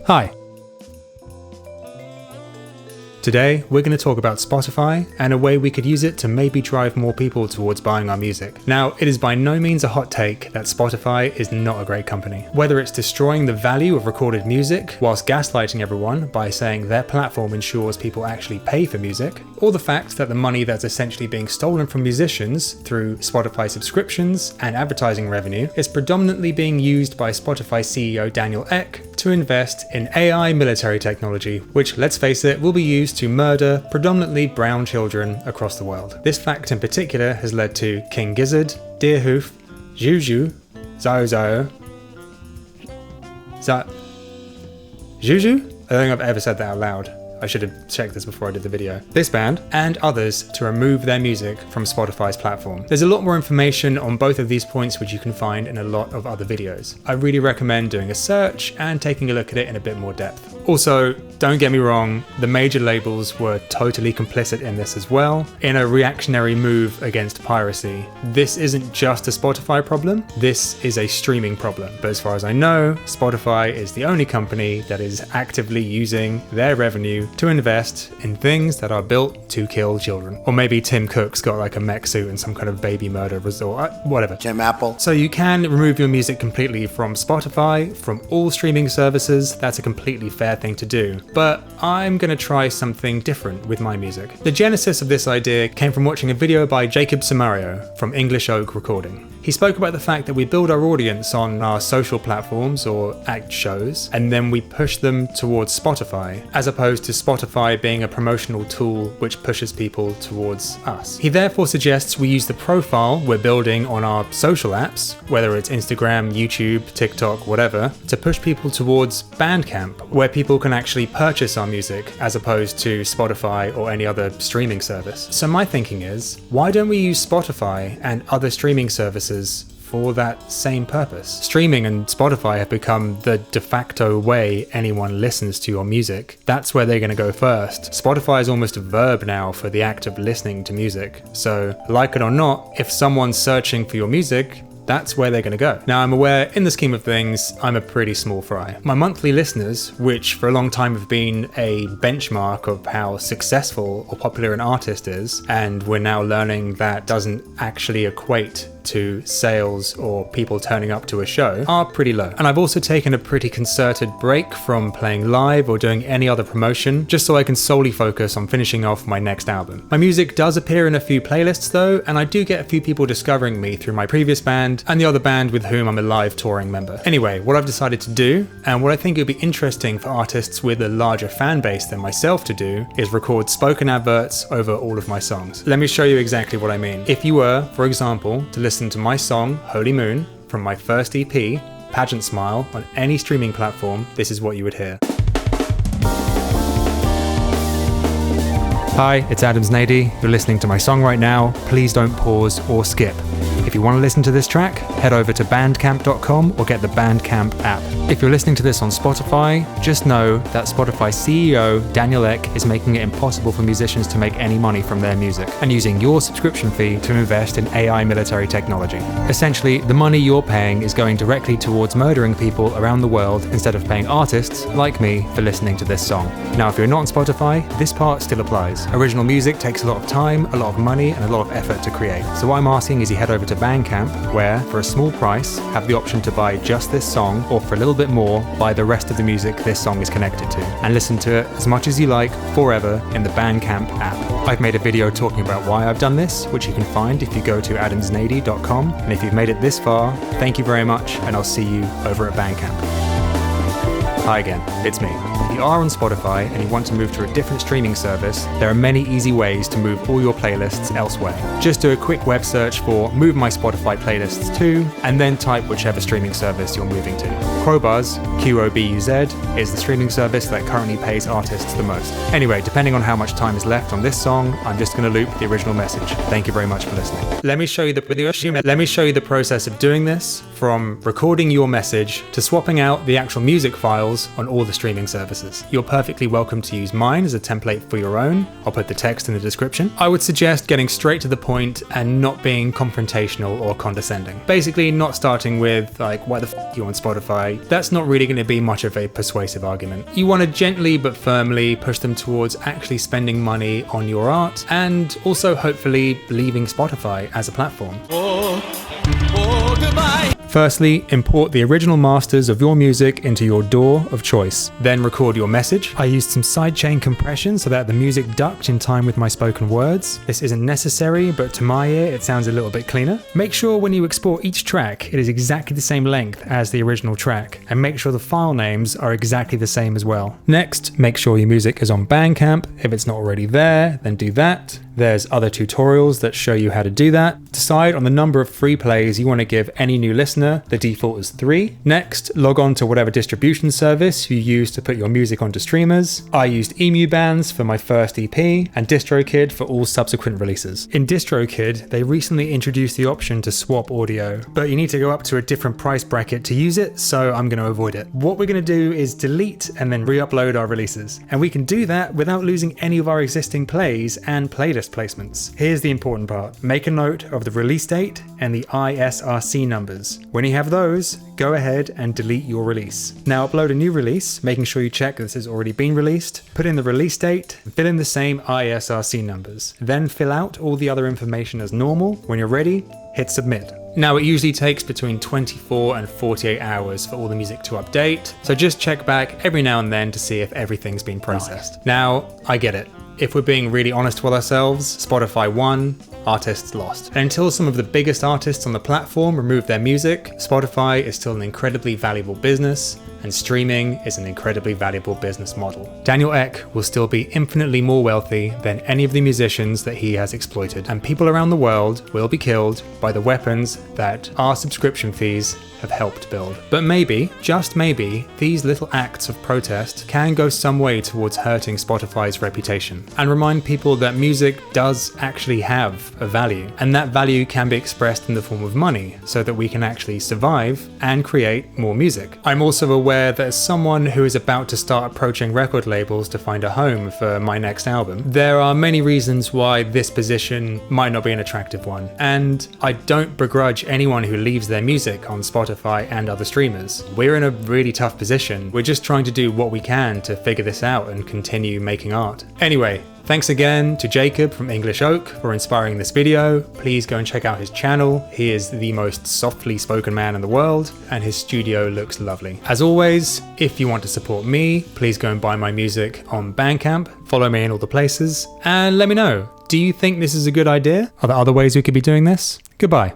Hi. Today, we're going to talk about Spotify and a way we could use it to maybe drive more people towards buying our music. Now, it is by no means a hot take that Spotify is not a great company. Whether it's destroying the value of recorded music whilst gaslighting everyone by saying their platform ensures people actually pay for music, or the fact that the money that's essentially being stolen from musicians through Spotify subscriptions and advertising revenue is predominantly being used by Spotify CEO Daniel Ek to invest in AI military technology, which, let's face it, will be used to murder predominantly brown children across the world. This fact in particular has led to King Gizzard, Deerhoof, Juju, Zozo, Juju? I don't think I've ever said that out loud. I should have checked this before I did the video. This band, and others, to remove their music from Spotify's platform. There's a lot more information on both of these points which you can find in a lot of other videos. I really recommend doing a search and taking a look at it in a bit more depth. Also, don't get me wrong, the major labels were totally complicit in this as well, in a reactionary move against piracy. This isn't just a Spotify problem, this is a streaming problem. But as far as I know, Spotify is the only company that is actively using their revenue to invest in things that are built to kill children. Or maybe Tim Cook's got like a mech suit and some kind of baby murder resort, whatever. Jim Apple. So you can remove your music completely from Spotify, from all streaming services. That's a completely fair thing to do. But I'm gonna try something different with my music. The genesis of this idea came from watching a video by Jacob Samario from English Oak Recording. He spoke about the fact that we build our audience on our social platforms or act shows, and then we push them towards Spotify, as opposed to Spotify being a promotional tool which pushes people towards us. He therefore suggests we use the profile we're building on our social apps, whether it's Instagram, YouTube, TikTok, whatever, to push people towards Bandcamp, where people can actually purchase our music, as opposed to Spotify or any other streaming service. So my thinking is, why don't we use Spotify and other streaming services for that same purpose? Streaming and Spotify have become the de facto way anyone listens to your music. That's where they're going to go first. Spotify is almost a verb now for the act of listening to music. So, like it or not, if someone's searching for your music, that's where they're going to go. Now, I'm aware, in the scheme of things, I'm a pretty small fry. My monthly listeners, which for a long time have been a benchmark of how successful or popular an artist is, and we're now learning that doesn't actually equate to sales or people turning up to a show, are pretty low. And I've also taken a pretty concerted break from playing live or doing any other promotion, just so I can solely focus on finishing off my next album. My music does appear in a few playlists though, and I do get a few people discovering me through my previous band and the other band with whom I'm a live touring member. Anyway, what I've decided to do, and what I think it would be interesting for artists with a larger fan base than myself to do, is record spoken adverts over all of my songs. Let me show you exactly what I mean. If you were, for example, to listen to my song, Holy Moon, from my first EP, Pageant Smile, on any streaming platform, this is what you would hear. Hi, it's Adams Nady. You're listening to my song right now. Please don't pause or skip. If you want to listen to this track, head over to bandcamp.com or get the Bandcamp app. If you're listening to this on Spotify, just know that Spotify CEO Daniel Ek is making it impossible for musicians to make any money from their music and using your subscription fee to invest in AI military technology. Essentially, the money you're paying is going directly towards murdering people around the world instead of paying artists like me for listening to this song. Now, if you're not on Spotify, this part still applies. Original music takes a lot of time, a lot of money, and a lot of effort to create. So what I'm asking is you head over to Bandcamp, where, for a small price, have the option to buy just this song, or for a little bit more, buy the rest of the music this song is connected to, and listen to it as much as you like, forever, in the Bandcamp app. I've made a video talking about why I've done this, which you can find if you go to adamsnady.com, and if you've made it this far, thank you very much, and I'll see you over at Bandcamp. Hi again, it's me. If you are on Spotify and you want to move to a different streaming service, there are many easy ways to move all your playlists elsewhere. Just do a quick web search for Move My Spotify Playlists To, and then type whichever streaming service you're moving to. Qobuz, Qobuz, is the streaming service that currently pays artists the most. Anyway, depending on how much time is left on this song, I'm just going to loop the original message. Thank you very much for listening. Let me show you the process of doing this, from recording your message to swapping out the actual music files on all the streaming services. services. You're perfectly welcome to use mine as a template for your own. I'll put the text in the description. I would suggest getting straight to the point and not being confrontational or condescending. Basically, not starting with like, why the f you on Spotify? That's not really going to be much of a persuasive argument. You want to gently but firmly push them towards actually spending money on your art, and also hopefully leaving Spotify as a platform. Goodbye. Firstly, import the original masters of your music into your DAW of choice. Then record your message. I used some sidechain compression so that the music ducked in time with my spoken words. This isn't necessary, but to my ear it sounds a little bit cleaner. Make sure when you export each track it is exactly the same length as the original track, and make sure the file names are exactly the same as well. Next, make sure your music is on Bandcamp. If it's not already there, then do that. There's other tutorials that show you how to do that. Decide on the number of free plays you want to give any new listener. The default is 3. Next, log on to whatever distribution service you use to put your music onto streamers. I used Emu Bands for my first EP and DistroKid for all subsequent releases. In DistroKid, they recently introduced the option to swap audio, but you need to go up to a different price bracket to use it, so I'm going to avoid it. What we're going to do is delete and then re-upload our releases, and we can do that without losing any of our existing plays and playlist placements. Here's the important part. Make a note of the release date and the ISRC numbers. When you have those, go ahead and delete your release. Now upload a new release, making sure you check this has already been released. Put in the release date, and fill in the same ISRC numbers. Then fill out all the other information as normal. When you're ready, hit submit. Now it usually takes between 24 and 48 hours for all the music to update, so just check back every now and then to see if everything's been processed. Now, I get it. If we're being really honest with ourselves, Spotify won, artists lost. And until some of the biggest artists on the platform remove their music, Spotify is still an incredibly valuable business, and streaming is an incredibly valuable business model. Daniel Ek will still be infinitely more wealthy than any of the musicians that he has exploited, and people around the world will be killed by the weapons that our subscription fees have helped build. But maybe, just maybe, these little acts of protest can go some way towards hurting Spotify's reputation, and remind people that music does actually have a value, and that value can be expressed in the form of money, so that we can actually survive and create more music. I'm also aware that as someone who is about to start approaching record labels to find a home for my next album, there are many reasons why this position might not be an attractive one, and I don't begrudge anyone who leaves their music on Spotify and other streamers. We're in a really tough position. We're just trying to do what we can to figure this out and continue making art. Anyway, thanks again to Jacob from English Oak for inspiring this video. Please go and check out his channel. He is the most softly spoken man in the world, and his studio looks lovely. As always, if you want to support me, please go and buy my music on Bandcamp, follow me in all the places, and let me know, do you think this is a good idea? Are there other ways we could be doing this? Goodbye.